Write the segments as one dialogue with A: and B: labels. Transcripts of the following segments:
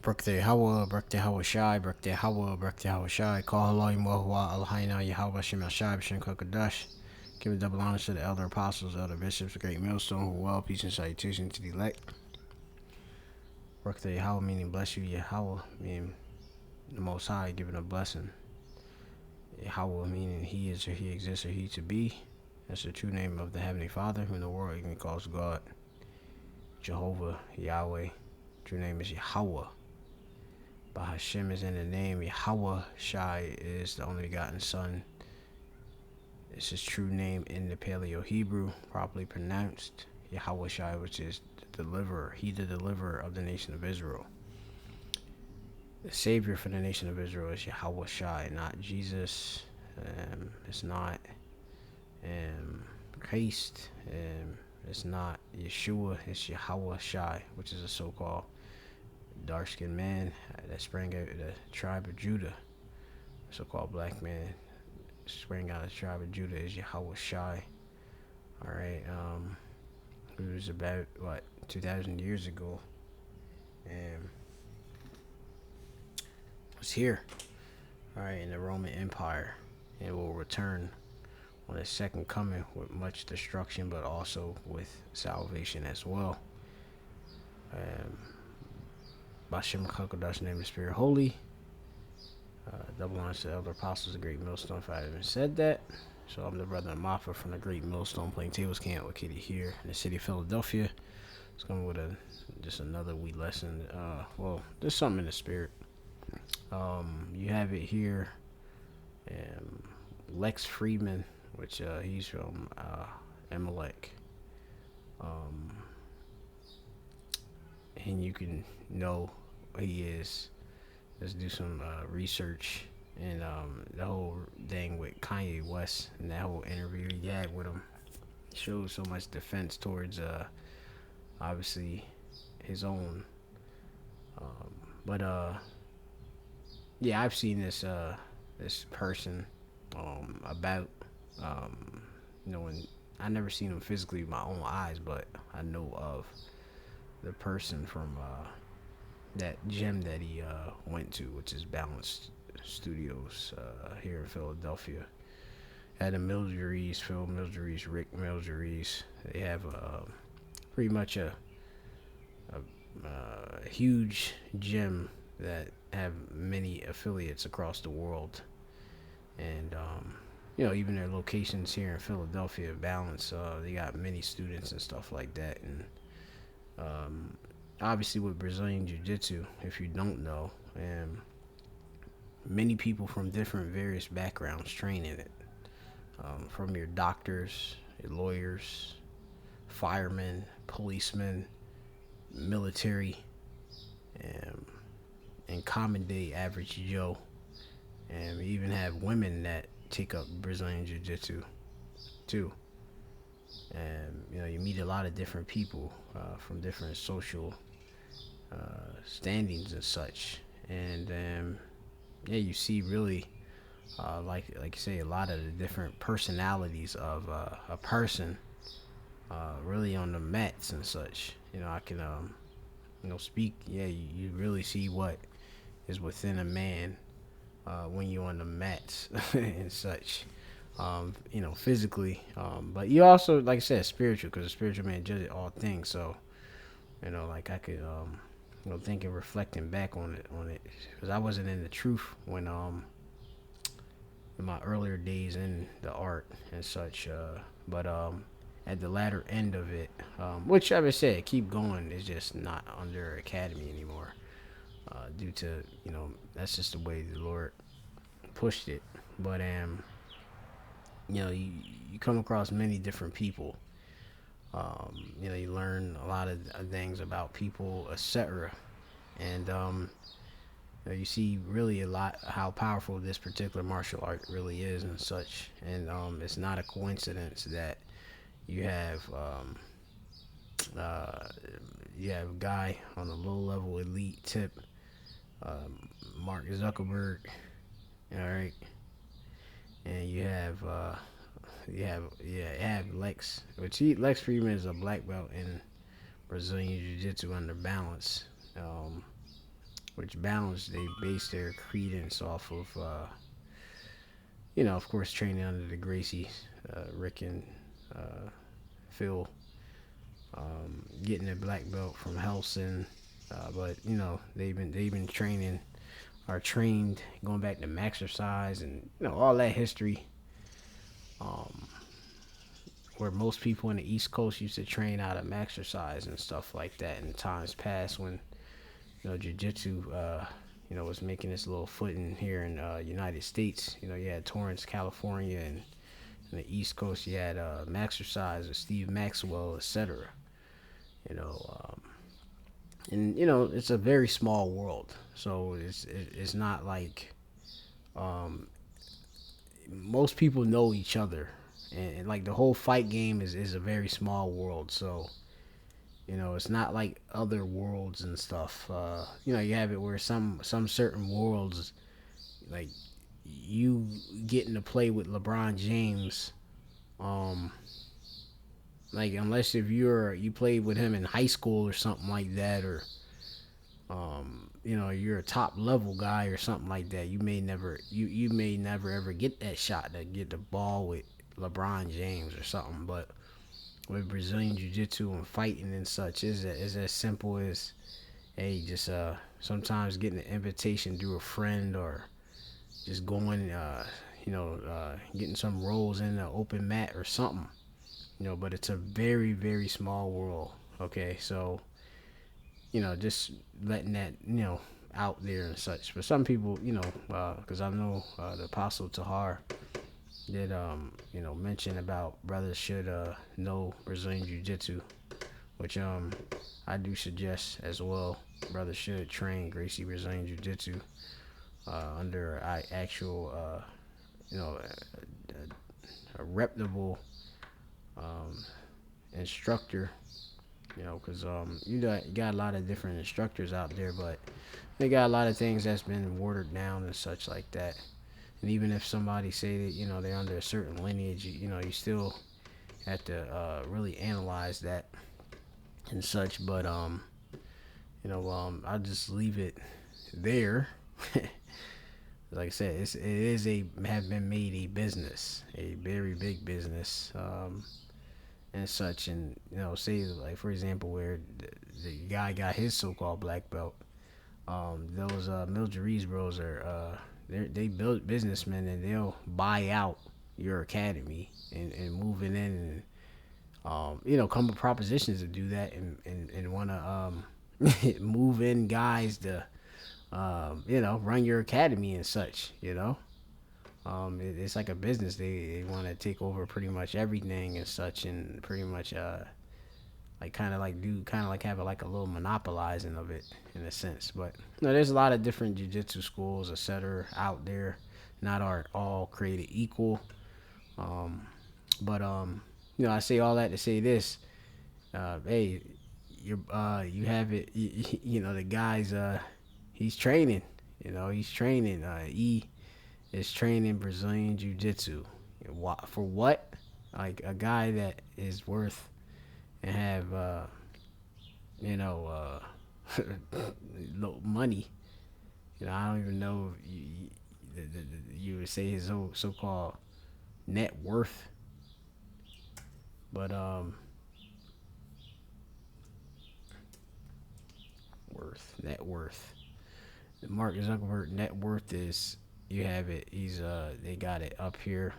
A: Birthday Hawa, birthday Hawa Shai, birthday Hawa, birthday Hawa Shai. Call Halal Yahweh Alhaina Yahweh Shem Shai Shem Kokadash. Give a double honor to the elder apostles, elder bishops, the great millstone, who well, peace and salutation to the elect. Birthday Yahweh meaning bless you, Yahweh meaning the Most High, giving a blessing. Yahweh meaning he is or he exists or he to be. That's the true name of the Heavenly Father, whom the world even calls God. Jehovah, Yahweh. True name is Yahweh. But Hashem is in the name. Yahweh Shai is the only begotten Son. It's his true name in the Paleo Hebrew, properly pronounced. Yahweh Shai, which is the deliverer. He the deliverer of the nation of Israel. The savior for the nation of Israel is Yahweh Shai, not Jesus. It's not Christ. It's not Yeshua. It's Yahweh Shai, which is a so-called dark-skinned man that sprang out of the tribe of Judah. So-called black man sprang out of the tribe of Judah is Yahweh Shai. Alright, it was about, 2,000 years ago. And was here, alright, in the Roman Empire. And will return on his second coming with much destruction, but also with salvation as well. Bashem Kakodash, name the Spirit Holy. Double honors to the elder apostles, the great millstone, if I haven't said that. So I'm the brother Mafa from the great millstone PLAINTABLES camp with Kitty here in the city of Philadelphia. It's coming with just another wee lesson. There's something in the spirit. You have it here. Lex Friedman, which he's from Amalek. And you can know he is. Let's do some research. And the whole thing with Kanye West and that whole interview he had with him shows so much defense towards obviously his own. Yeah, I've seen this person about and I never seen him physically with my own eyes, but I know of the person from that gym that he went to, which is Balanced Studios here in Philadelphia. Adam Milgeries, Phil Milgeries, Rick Milgeries. They have pretty much a huge gym that have many affiliates across the world. And even their locations here in Philadelphia, Balance, they got many students and stuff like that. And obviously with Brazilian Jiu-Jitsu, if you don't know, many people from different various backgrounds train in it. From your doctors, your lawyers, firemen, policemen, military, and common day average Joe. And we even have women that take up Brazilian Jiu-Jitsu too. And you meet a lot of different people from different social standings and such. And you see really like you say, a lot of the different personalities of a person really on the mats and such. I can speak. Yeah, you really see what is within a man when you're on the mats and such. Physically, but you also, like I said, spiritual, because the spiritual man judges all things. So like I could thinking, reflecting back on it, because I wasn't in the truth when in my earlier days in the art and such, but at the latter end of it, which I would say keep going, is just not under academy anymore, due to that's just the way the Lord pushed it. But you come across many different people. You learn a lot of things about people, etc. And you see really a lot how powerful this particular martial art really is and such. And it's not a coincidence that you have a guy on a low level elite tip, Mark Zuckerberg, all right, and you have Lex, Lex Friedman is a black belt in Brazilian Jiu-Jitsu under Balance. which balance they base their credence off of, of course, training under the Gracies, Rick and uh, Phil, getting a black belt from Helson. But they've been training, are trained going back to Maxercise and all that history. Um, where most people in the East Coast used to train out of Maxercise and stuff like that in times past when Jiu-Jitsu was making its little footing here in United States. You had Torrance, California, and in the East Coast you had Maxercise with Steve Maxwell, etc. You know, and it's a very small world, so it's not like most people know each other, and like the whole fight game is a very small world. So it's not like other worlds and stuff. You have it where some certain worlds, like you getting to play with LeBron James, um, like unless if you played with him in high school or something like that, or you're a top level guy or something like that, you may never ever get that shot to get the ball with LeBron James or something. But with Brazilian Jiu-Jitsu and fighting and such, is as simple as, hey, just sometimes getting an invitation through a friend, or just going getting some rolls in the open mat or something. But it's a very, very small world. Okay, so just letting that out there and such. But some people, because I know the Apostle Tahar did mention about brothers should know Brazilian Jiu-Jitsu, which I do suggest as well. Brothers should train Gracie Brazilian Jiu-Jitsu under actual a reputable instructor. Because you got a lot of different instructors out there, but they got a lot of things that's been watered down and such like that. And even if somebody say that they're under a certain lineage, you still have to really analyze that and such. But I'll just leave it there. Like I said, have been made a business, a very big business. And such, and say, like, for example, where the guy got his so-called black belt, those Mildred bros are they build businessmen, and they'll buy out your academy and moving in, and come with propositions to do that, and want to move in guys to run your academy and such. It's like a business. They want to take over pretty much everything and such, and pretty much kind of like have like a little monopolizing of it in a sense. But there's a lot of different jiu-jitsu schools, etc. out there. Not are all created equal. But I say all that to say this. Hey, you have it. The guy's he's training. He's training. Is training Brazilian Jiu-Jitsu. For what? Like a guy that is worth and have money. I don't even know if you would say his so-called net worth, but net worth. Mark Zuckerberg net worth is. You have it. They got it up here.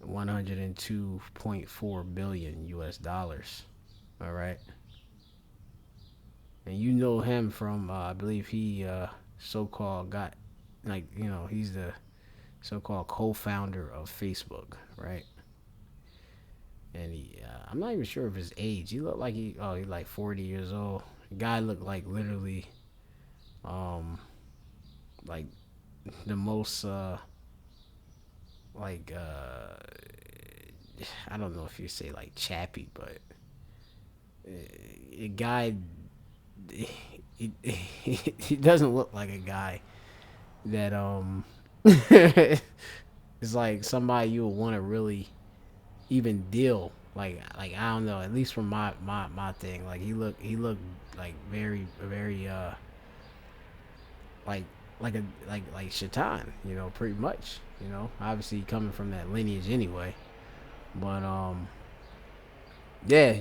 A: 102.4 billion US dollars. All right. And him from I believe he so-called got he's the so-called co-founder of Facebook, right? And I'm not even sure of his age. He looked like he's like 40 years old. The guy looked like literally like the most I don't know if you say like chappy, but a guy he doesn't look like a guy that is like somebody you would want to really even deal like I don't know, at least from my thing. Like he looked like very, very like like Shaitan, pretty much. Obviously coming from that lineage anyway. But yeah,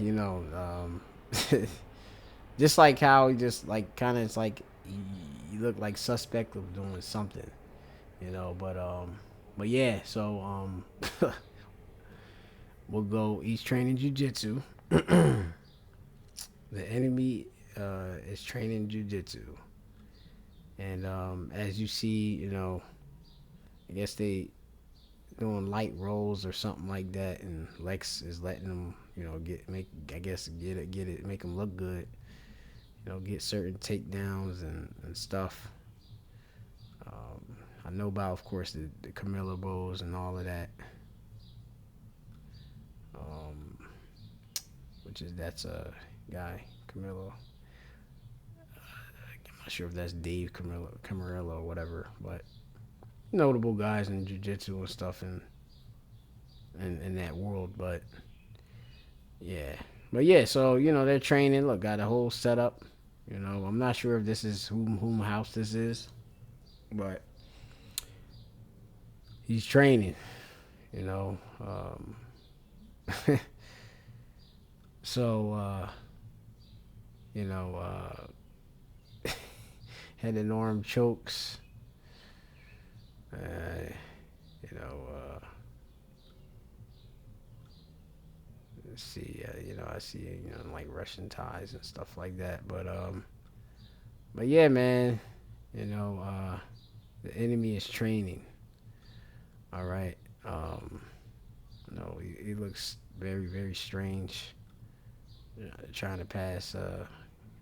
A: just like how he just like kind of it's like you look like suspect of doing something, but yeah, so we'll go. He's training jujitsu. The enemy is training jujitsu, and as you see, I guess they doing light rolls or something like that, and Lex is letting them, get it, make them look good, get certain takedowns and stuff. I know about, of course, the Camilla Bowls and all of that, um, that's a guy, Camilo. I'm not sure if that's Dave Camarillo or whatever, but notable guys in jiu-jitsu and stuff in that world. But yeah, so they're training. Look, got a whole setup. I'm not sure if this is whom house this is, but he's training. You know, so you know, head and arm chokes. Uh, you know, let's see. I see like Russian ties and stuff like that. But yeah, man. The enemy is training. All right. No, he looks very, very strange. Trying to pass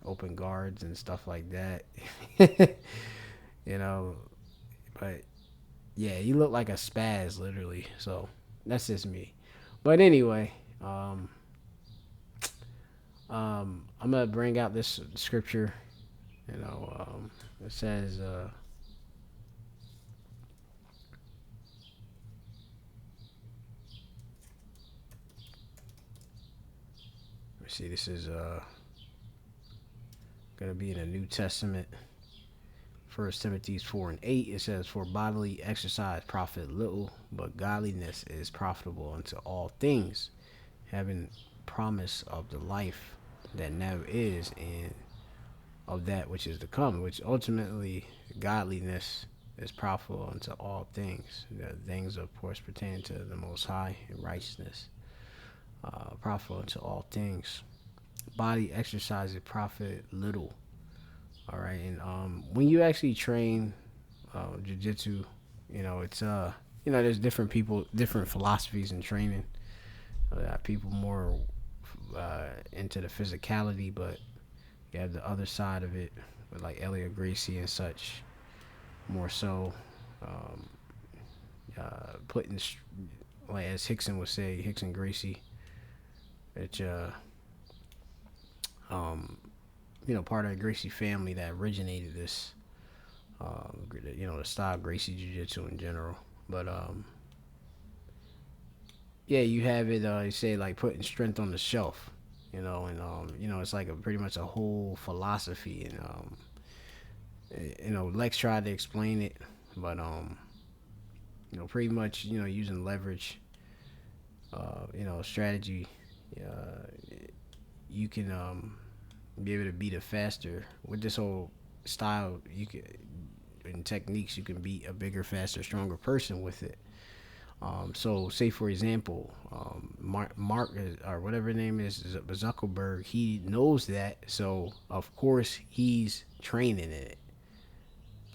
A: open guards and stuff like that. you know, but yeah, he looked like a spaz literally. So that's just me. But anyway, I'm gonna bring out this scripture. It says. Let me see. This is gonna be in the New Testament. 1 Timothy 4:8. It says, "For bodily exercise profit little, but godliness is profitable unto all things, having promise of the life that now is and of that which is to come," which ultimately godliness is profitable unto all things. The things, of course, pertain to the Most High and righteousness. Profitable unto all things. Body exercise is profit little. All right, and when you actually train jiu-jitsu, it's there's different people, different philosophies in training. People more into the physicality, but you have the other side of it with like Elliot Gracie and such, more so um, putting, like as Hickson would say, Hickson Gracie, it's part of the Gracie family that originated this, the style of Gracie Jiu-Jitsu in general. But yeah, you have it. You say like putting strength on the shelf, and it's like pretty much a whole philosophy. And Lex tried to explain it, but pretty much using leverage, strategy, you can be able to beat it faster with this whole style. You can, and techniques, you can beat a bigger, faster, stronger person with it. So say for example, Mark or whatever his name is Zuckerberg, he knows that, so of course he's training in it.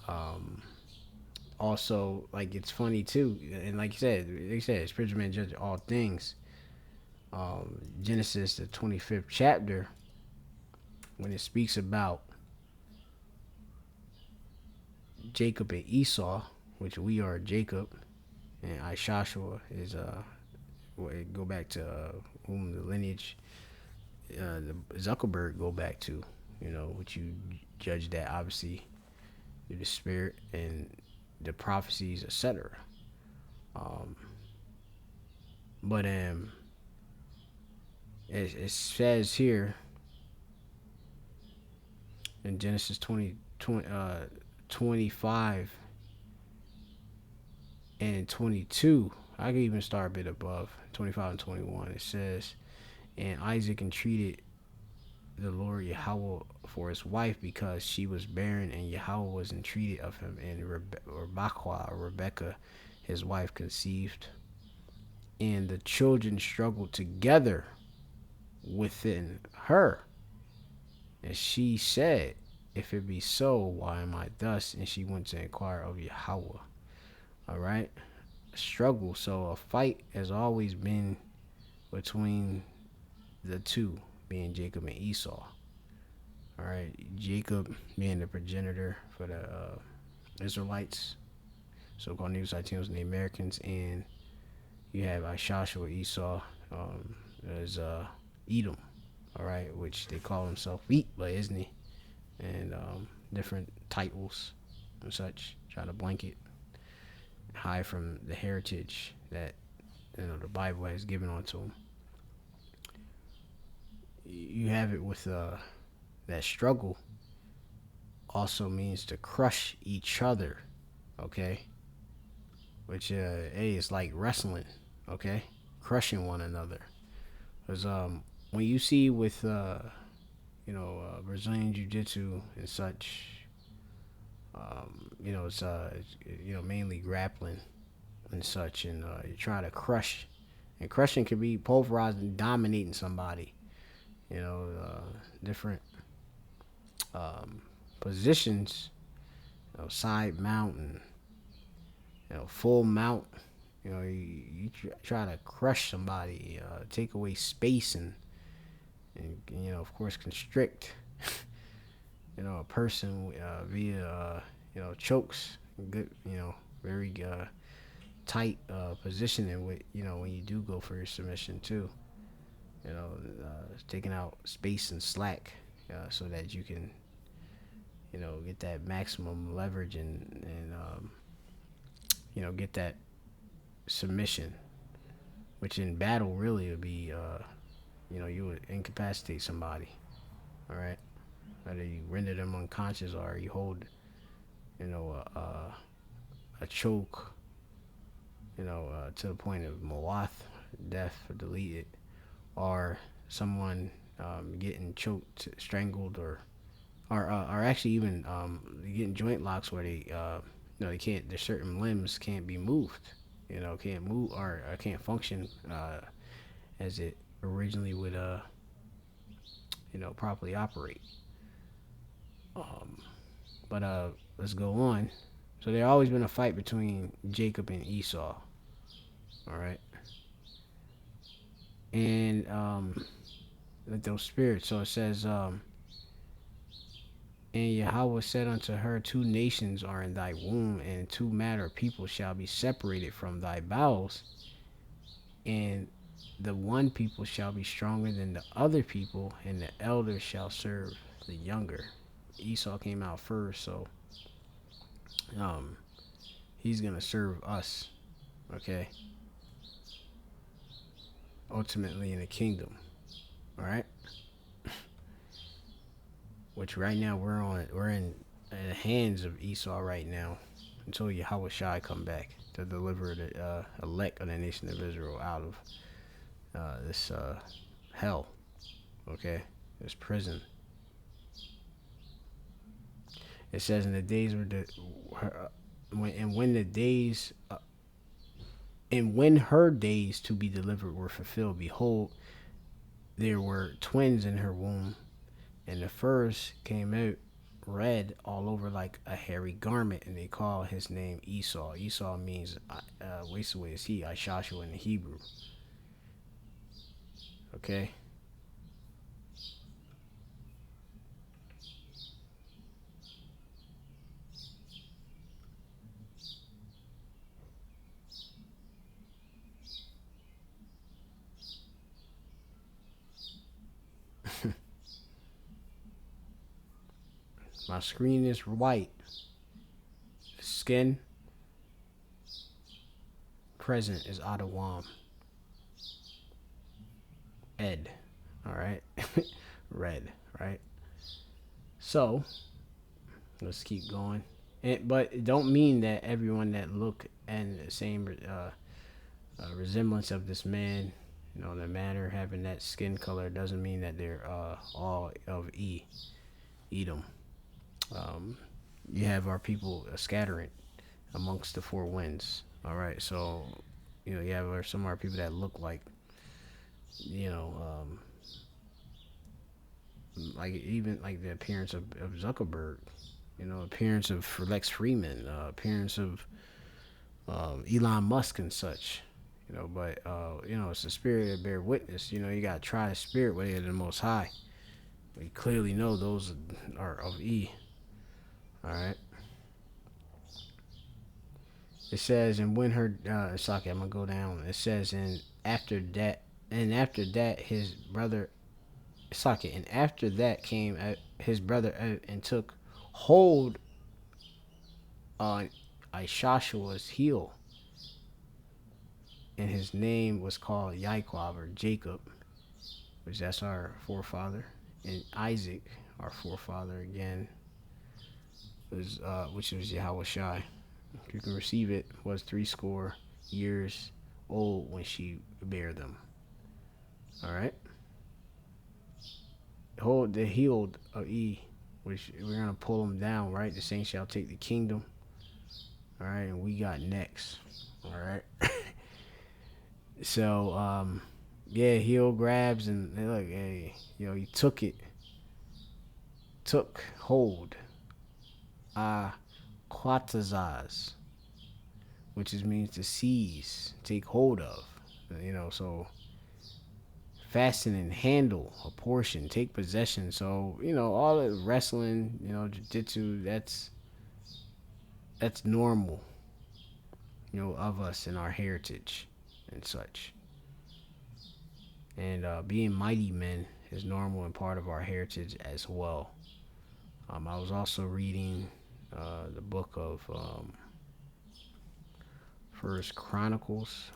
A: Um, Also, like, it's funny too, and like you said, spiritual man judge all things. Genesis, the 25th chapter, when it speaks about Jacob and Esau, which we are Jacob, and Ishashua is go back to whom the lineage the Zuckerberg go back to, which you judge that obviously through the spirit and the prophecies, etc. Um, but it says here in Genesis 20, 25 and 22. I can even start a bit above 25 and 21. It says, and Isaac entreated the Lord Yahweh for his wife because she was barren, and Yahweh was entreated of him. And Rebecca, his wife, conceived, and the children struggled together within her. And she said, if it be so, why am I thus? And she went to inquire of Yahweh. All right. Struggle. So a fight has always been between the two, being Jacob and Esau. All right. Jacob being the progenitor for the Israelites, so-called Negroes and the Americans. And you have Joshua Esau, as Edom. All right. Which they call himself wheat, but isn't he? And different titles and such, try to blanket, hide from the heritage that the Bible has given onto them. You have it with that struggle also means to crush each other, okay? Which is like wrestling, okay? Crushing one another. Because when you see with Brazilian Jiu-Jitsu and such, it's mainly grappling and such, and you try to crush, and crushing can be pulverizing, dominating somebody, different positions, side mount and full mount. You try to crush somebody, take away space, and of course constrict a person via chokes, good, very tight positioning with when you do go for your submission too. Taking out space and slack, so that you can get that maximum leverage and get that submission, which in battle really would be you would incapacitate somebody. All right, whether you render them unconscious or you hold a choke, to the point of Mawath, death, or deleted, or someone getting choked, strangled, or actually even getting joint locks where they they can't, their certain limbs can't be moved, can't move or can't function as it originally would properly operate. But let's go on. So there always been a fight between Jacob and Esau. All right. And with those spirits. So it says, and Yahweh said unto her, two nations are in thy womb, and two matter people shall be separated from thy bowels, and the one people shall be stronger than the other people, and the elder shall serve the younger. Esau came out first, so he's gonna serve us, okay, ultimately in the kingdom. All right. Which right now we're in the hands of Esau right now, until Yahweh Shai come back to deliver the elect of the nation of Israel out of this hell, okay, this prison. It says, in the days when her days to be delivered were fulfilled, behold, there were twins in her womb, and the first came out red all over like a hairy garment, and they call his name Esau. Esau means waste away is he, Joshua in the Hebrew. Okay. My screen is white. Skin present is Adawam. Ed. All right. Red. Right. So let's keep going. But it don't mean that everyone that look and the same resemblance of this man, the manner having that skin color, doesn't mean that they're all of Edom. Um, you have our people scattering amongst the four winds. All right, so you have some of our people that look you know, like even like the appearance of Zuckerberg, appearance of Lex Freeman, appearance of Elon Musk and such. But it's the spirit that bear witness. You gotta try the spirit where they're the most high. We clearly know those are of E. All right. It says, and when her, I'm gonna go down. It says, and after that, his brother, and after that came his brother and took hold on Ishashua's heel, and his name was called Yaakov or Jacob, which that's our forefather, and Isaac, our forefather again, was which was Yahweh Shai. You can receive it, was 80 years old when she bare them. All right. Hold the healed of E, which we're gonna pull them down. Right. The saints shall take the kingdom. All right, and we got next. All right. So yeah, heel grabs and look, hey, he took hold. Quatazaz, which means to seize, take hold of. So fasten and handle a portion, take possession. So all the wrestling, jiu-jitsu, that's normal, of us and our heritage and such. And being mighty men is normal and part of our heritage as well. I was also reading the book of First Chronicles,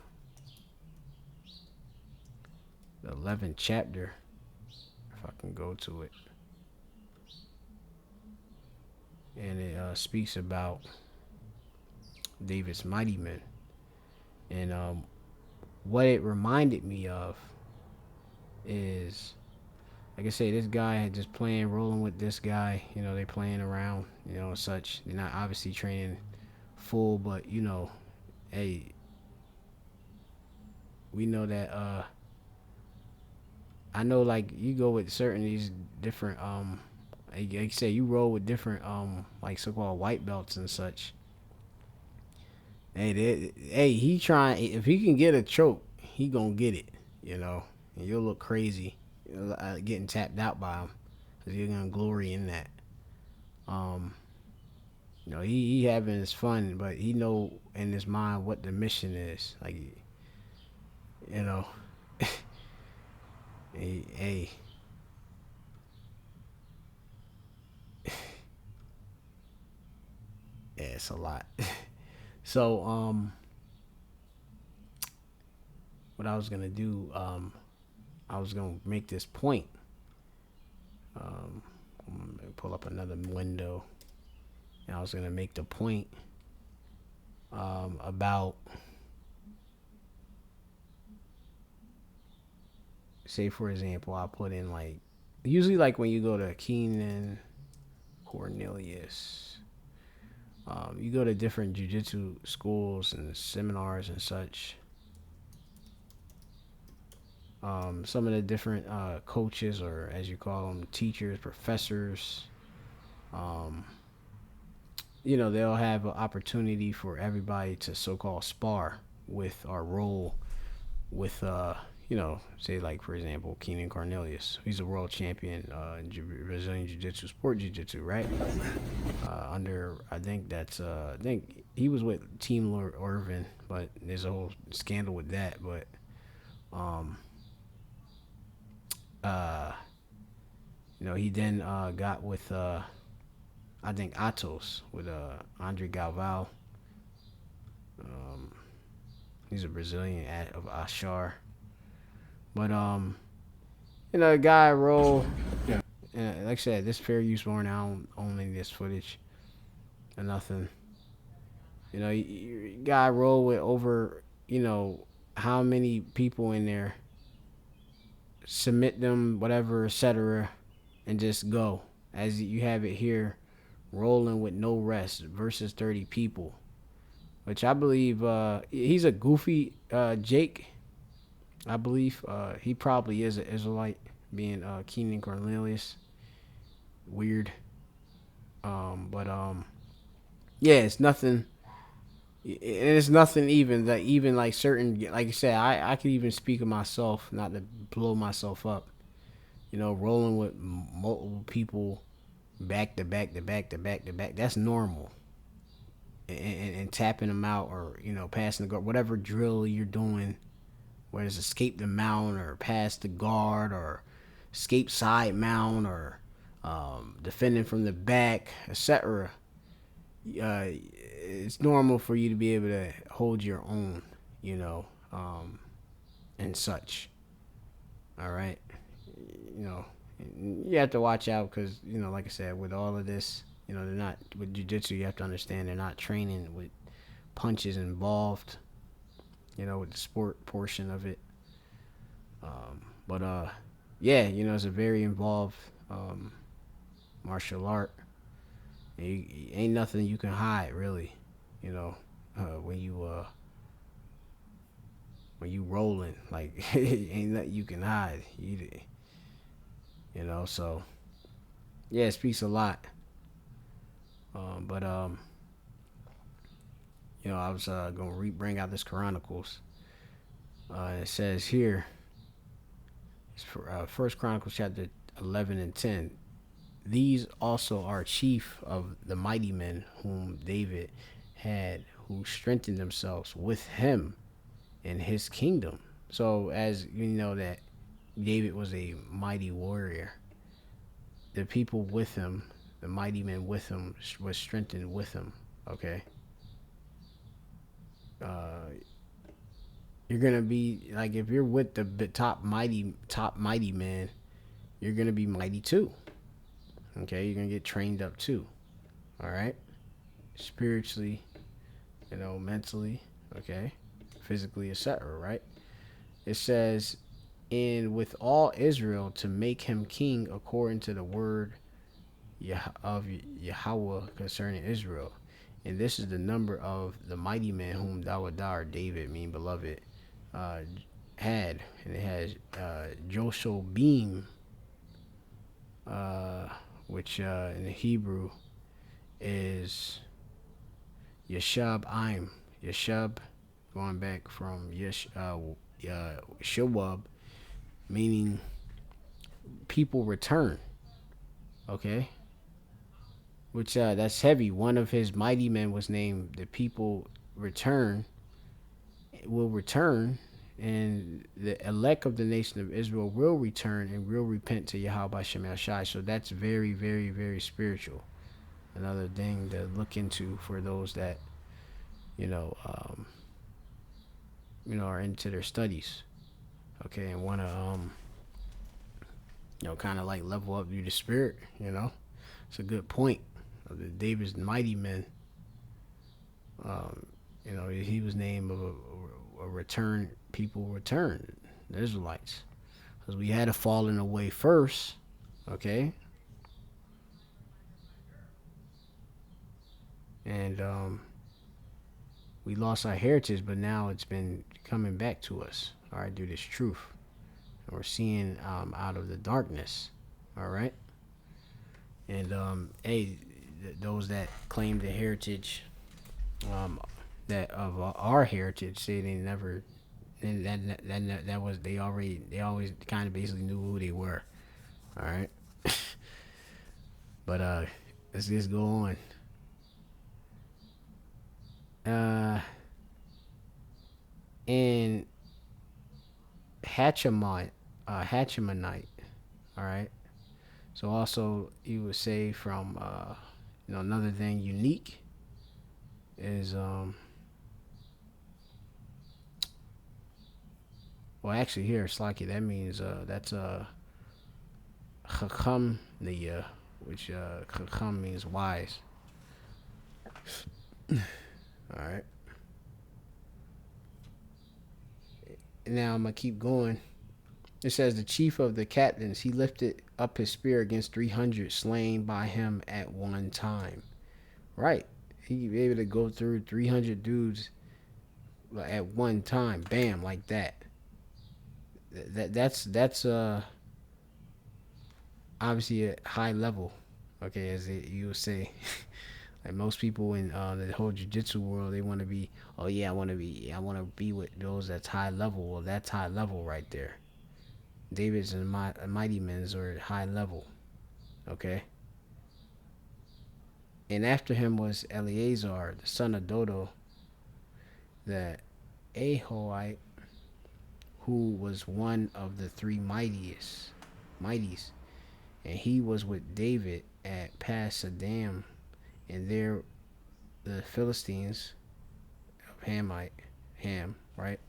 A: the 11th chapter, if I can go to it. And it speaks about David's mighty men. And what it reminded me of is, like I say, this guy had just rolling with this guy. They playing around, and such. They're not obviously training full, but hey, we know that. I know, like you go with certain these different like you say, you roll with different like so-called white belts and such. Hey, he trying. If he can get a choke, he gonna get it. And you'll look crazy, getting tapped out by him, because you're gonna glory in that. Um, he having his fun, but he know in his mind what the mission is. Like, you know, hey, yeah, it's a lot. So, what I was gonna do, I was gonna make this point. I'm gonna pull up another window, and I was gonna make the point about, say for example, I put in like, usually like when you go to Keenan, Cornelius, you go to different jiu-jitsu schools and seminars and such. Some of the different coaches, or as you call them, teachers, professors, um, they'll have an opportunity for everybody to so-called spar with our role with, say like for example, Keenan Cornelius. He's a world champion in Brazilian Jiu-Jitsu, sport Jiu-Jitsu, right? Under, I think he was with Team Lord Irvin, but there's a whole scandal with that. But he then got with I think Atos with Andre Galvao. He's a Brazilian of Ashar. But the guy roll. And like I said, this fair use warrant, I don't own any of this footage. or nothing. You gotta roll with over, how many people in there, submit them, whatever, etc., and just go. As you have it here, rolling with no rest versus 30 people, which I believe he's a goofy Jake. I believe he probably is an Israelite, being Keenan Cornelius. Weird. But yeah, it's nothing. It's nothing even that, even like certain, like I said, I could even speak of myself, not to blow myself up. Rolling with multiple people back to back to back to back to back. That's normal. And tapping them out, or passing the guard, whatever drill you're doing, whether it's escape the mount or pass the guard or escape side mount or defending from the back, etc. It's normal for you to be able to hold your own, you know, um, and such. All right, you know, you have to watch out because like I said, with all of this, they're not with jujitsu. You have to understand they're not training with punches involved. With the sport portion of it. But yeah, it's a very involved martial art. Ain't nothing you can hide really. You know, when you rolling, like ain't nothing you can hide. So yeah, it speaks a lot. But I was gonna bring out this Chronicles. It says here, First Chronicles chapter 11 and 10. These also are chief of the mighty men whom David had, who strengthened themselves with him in his kingdom. So, as you know, that David was a mighty warrior, the people with him, the mighty men with him, was strengthened with him. Okay. Uh, you're gonna be like, if you're with the top mighty man, you're gonna be mighty too. Okay, you're gonna get trained up too. All right, spiritually, mentally, okay, physically, etc. Right? It says, "And with all Israel to make him king according to the word of Yahweh concerning Israel. And this is the number of the mighty men whom Dawadar, David, mean beloved, uh, had." And it has Joshua Beam, uh, which in the Hebrew is Yeshab Aim. Yeshab, going back from Shawab, meaning people return. Okay, which that's heavy. One of his mighty men was named the people return, will return, and the elect of the nation of Israel will return and will repent to Yahweh Shem Shai. So that's very, very, very spiritual. Another thing to look into for those that you know um, are into their studies. Okay, and want to kind of like level up through the spirit. It's a good point. Of the David's mighty men. Um, he was named of a return. People return, the Israelites, because we had a falling away first. Okay, and we lost our heritage, but now it's been coming back to us. All right, through this truth, and we're seeing out of the darkness. All right, and hey, those that claim the heritage, that of our heritage, say they never, and that was, they always kind of basically knew who they were. All right, but let's just go on. Uh, and Hatchamonite. All right. So also you would say from another thing unique is well, actually here Slaki, that means that's Chacham, which Chacham means wise. All right. Now I'm gonna keep going. It says the chief of the captains he lifted up his spear against 300 slain by him at one time. Right. He be able to go through 300 dudes at one time. Bam, like that. That's obviously a high level. Okay, as you would say. Like most people in the whole jiu-jitsu world, they want to be, oh yeah, I want to be with those that's high level. Well, that's high level right there. David's and mighty men's are high level. Okay, and after him was Eleazar, the son of Dodo, the Ahoite, who was one of the three mighties, and he was with David at Pasadam, and there the Philistines of Ham, right?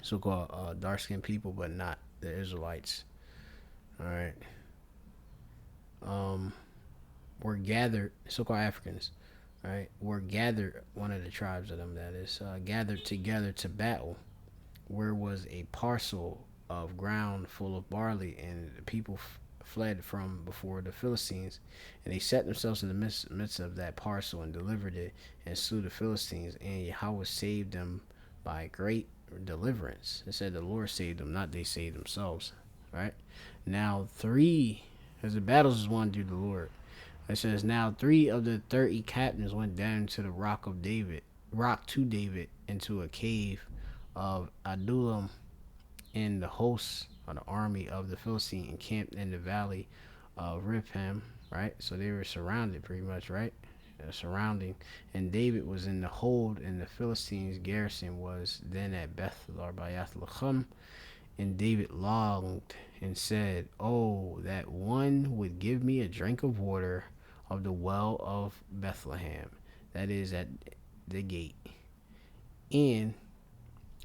A: So-called dark-skinned people, but not the Israelites. All right. Um, were gathered, so-called Africans, right? Were gathered, one of the tribes of them, that is, gathered together to battle, where was a parcel of ground full of barley, and the people fled from before the Philistines, and they set themselves in the midst of that parcel and delivered it and slew the Philistines, and Yahweh saved them by great deliverance. It said the Lord saved them, not they saved themselves, right? Now three, as the battles is won through the Lord. It says now 3 of the 30 captains went down to the rock to David into a cave of Adullam, and the hosts of the army of the Philistine encamped in the valley of Rephaim, right? So they were surrounded pretty much, right? Surrounding. And David was in the hold, and the Philistines' garrison was then at Beth Larbayath Lachum. And David longed and said, oh, that one would give me a drink of water of the well of Bethlehem, that is at the gate. And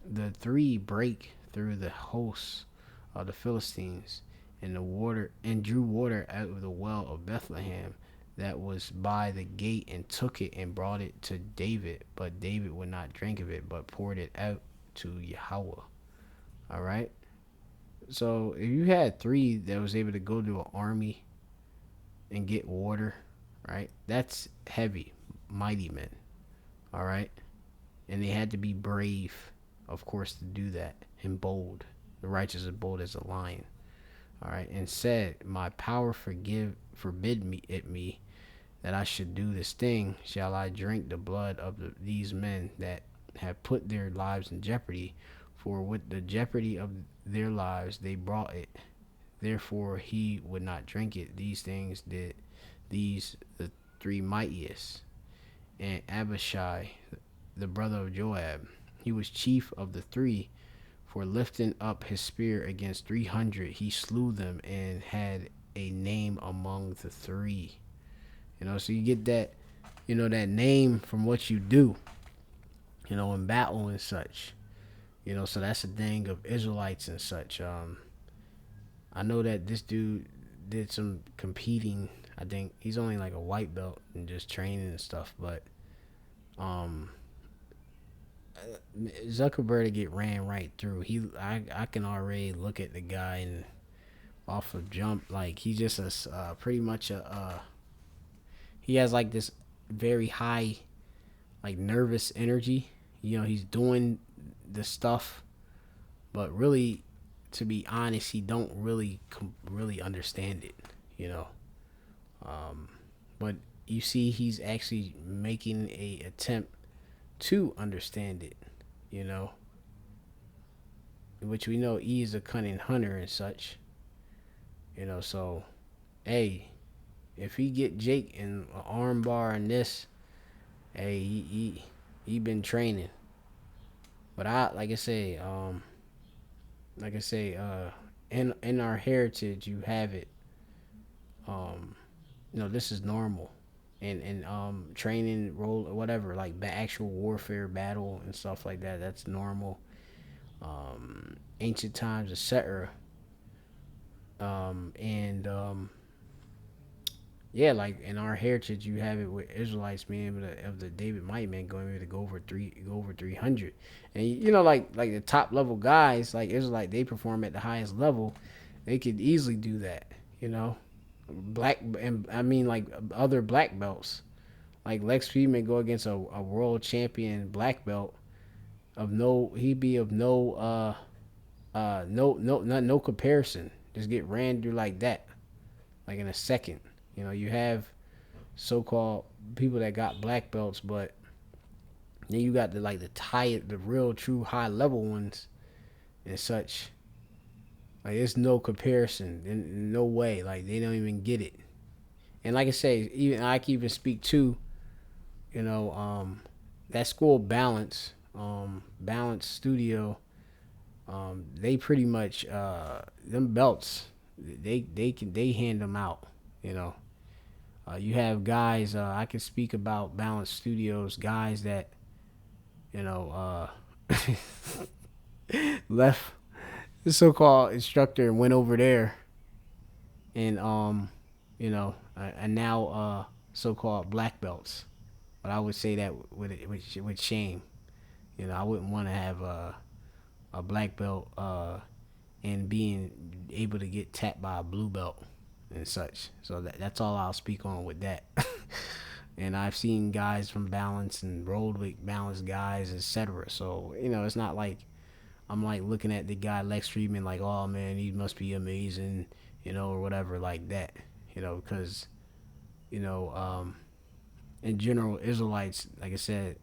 A: the three break through the hosts of the Philistines and the water and drew water out of the well of Bethlehem that was by the gate, and took it and brought it to David, but David would not drink of it, but poured it out to Yahweh. All right. So if you had three that was able to go to an army and get water, right? That's heavy, mighty men. All right. And they had to be brave, of course, to do that, and bold. The righteous are bold as a lion. All right. And said, my power forbid me that I should do this thing. Shall I drink the blood of these men that have put their lives in jeopardy? For with the jeopardy of their lives they brought it. Therefore he would not drink it. These things did these the three mightiest. And Abishai, the brother of Joab, he was chief of the three. For lifting up his spear against 300, he slew them, and had a name among the three. So you get that, that name from what you do, in battle and such. So that's the thing of Israelites and such. I know that this dude did some competing. I think he's only like a white belt and just training and stuff. But Zuckerberg get ran right through. I can already look at the guy and off of jump, like he's just a pretty much he has like this very high, like nervous energy. He's doing the stuff, but really, to be honest, he don't really understand it. You know, but you see, he's actually making a attempt to understand it. You know, which we know he is a cunning hunter and such. So hey, if he get Jake in an arm bar and this, hey, he been training. But like I say, in our heritage, you have it. This is normal, and training role or whatever, like actual warfare, battle and stuff like that. That's normal. Ancient times, etc. And Yeah, like in our heritage, you have it with Israelites being able to, of the David Might man going able to go over 300, and you know, like the top level guys, like Israelite, they perform at the highest level, they could easily do that, you know, black and I mean like other black belts, like Lex Friedman go against a world champion black belt of no, he'd be of no no comparison, just get ran through like that, like in a second, you know, you have so-called people that got black belts, but then you got the like the real true high level ones and such. Like there's no comparison, in no way. Like they don't even get it. And like I say, even I can even speak to, you know, that school Balance Studio. They pretty much them belts. They hand them out. You know, you have guys. I can speak about Balance Studios guys that you know left the so-called instructor and went over there and you know and now so-called black belts. But I would say that with shame. You know, I wouldn't want to have a black belt and being able to get tapped by a blue belt and such. So that's all I'll speak on with that. And I've seen guys from Balance and rolled with Balance guys, etc. So you know, it's not like I'm like looking at the guy Lex Friedman like, oh man, he must be amazing, you know, or whatever like that, you know, because you know, in general, Israelites, like I said,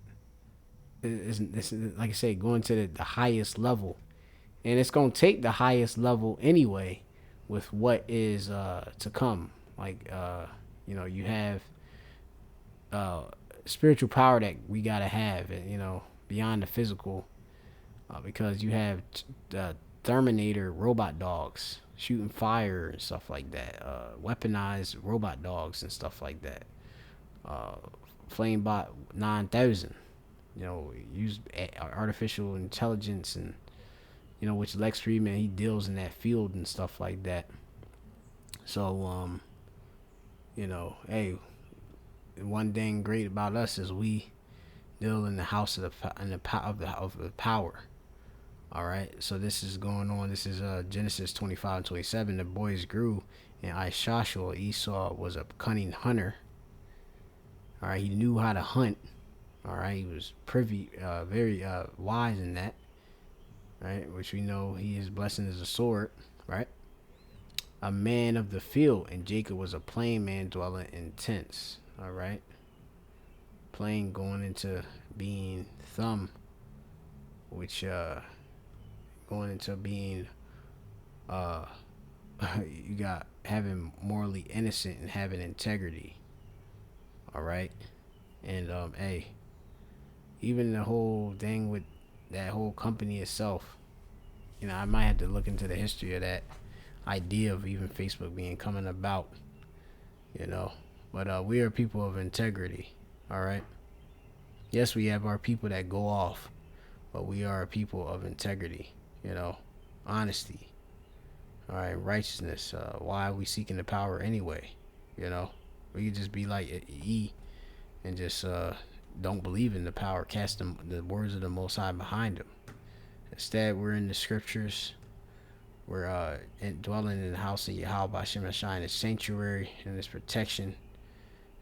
A: it's like I said, going to the highest level, and it's gonna take the highest level anyway, with what is to come. Like you know, you have uh, spiritual power that we gotta have, you know, beyond the physical, because you have Terminator robot dogs shooting fire and stuff like that, weaponized robot dogs and stuff like that, uh, Flamebot 9000, you know, use artificial intelligence and you know, which Lex Friedman he deals in that field and stuff like that. So you know, hey, one thing great about us is we deal in the house of the power. All right, so this is going on. This is Genesis 25 and 27. The boys grew, and Ishashua, Esau, was a cunning hunter. All right, he knew how to hunt. All right, he was very wise in that. Right, which we know he is blessing as a sword. Right, a man of the field, and Jacob was a plain man dwelling in tents. All right, plain going into being thumb, which going into being uh you got having morally innocent and having integrity. All right, and hey, even the whole thing with that whole company itself, you know, I might have to look into the history of that idea of even Facebook being coming about, you know. But we are people of integrity. All right, yes, we have our people that go off, but we are a people of integrity, you know, honesty, all right, righteousness. Why are we seeking the power anyway? You know, we could just be like E and just don't believe in the power, cast the words of the Most High behind them. Instead, we're in the scriptures. We're dwelling in the house of Yahweh Bashem Hashai, in His sanctuary and His protection.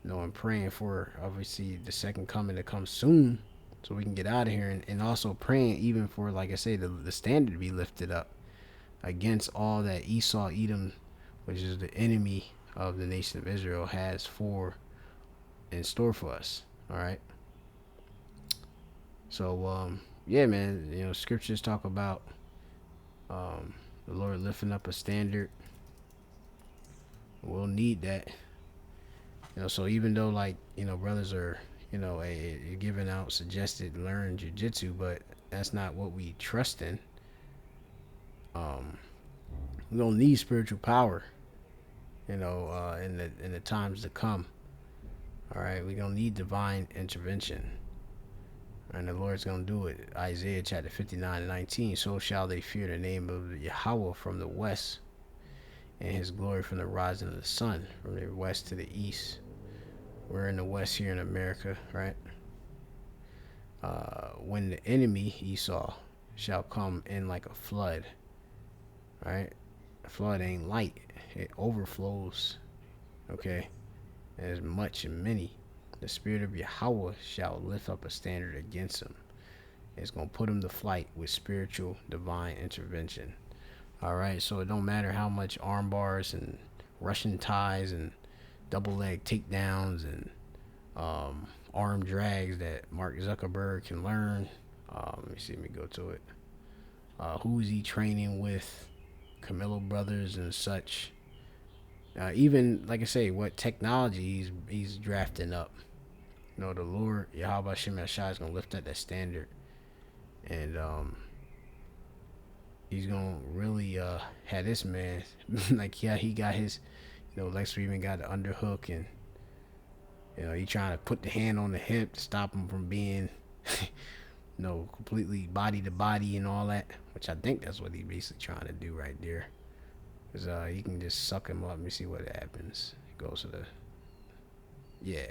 A: You know, and praying for obviously the second coming to come soon, so we can get out of here, and also praying even for, like I say, the standard to be lifted up against all that Esau, Edom, which is the enemy of the nation of Israel, has for in store for us. All right. So yeah, man, you know, scriptures talk about the Lord lifting up a standard. We'll need that. You know, so even though like, you know, brothers are, you know, giving out suggested learn jujitsu, but that's not what we trust in. Um, we don't need spiritual power, you know, in the times to come. All right, we don't need divine intervention, and the Lord's gonna do it. Isaiah chapter 59 and 19. So shall they fear the name of Yahweh from the west, and his glory from the rising of the sun, from the west to the east. We're in the west here in America, right? When the enemy, Esau, shall come in like a flood, right? A flood ain't light, it overflows, okay? As much and many. The spirit of Yahweh shall lift up a standard against him. It's going to put him to flight with spiritual divine intervention. All right, so it don't matter how much arm bars and Russian ties and double leg takedowns and arm drags that Mark Zuckerberg can learn. Let me see, let me go to it. Who is he training with? Camillo Brothers and such. Even like I say, what technology he's drafting up. You know, the Lord Yahweh Shem Yashai is gonna lift up that standard, and he's gonna really have this man like, yeah, he got his, you know, Lex even got the underhook, and you know he trying to put the hand on the hip to stop him from being you know, completely body to body and all that, which I think that's what he's basically trying to do right there. Cause you can just suck him up. Let me see what happens. He goes to the, yeah,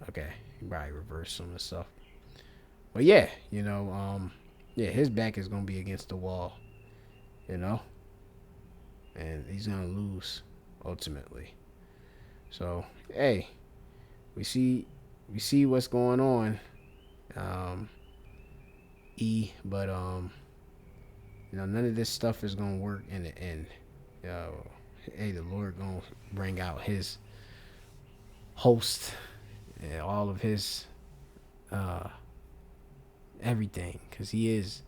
A: okay. He probably reversed some of the stuff, but yeah, you know, yeah, his back is gonna be against the wall, you know, and he's gonna lose ultimately. So hey, we see what's going on, but you know, none of this stuff is gonna work in the end. Hey, the Lord gonna bring out his host and all of his uh everything, because he is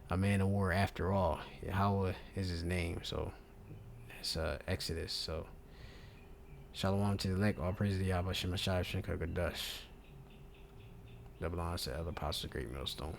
A: a man of war after all. Yahweh is his name, so it's Exodus. So shalom to the elect, all praise to Yahweh Shemashai Shinka Gadash. Double honor to other apostles, great millstone.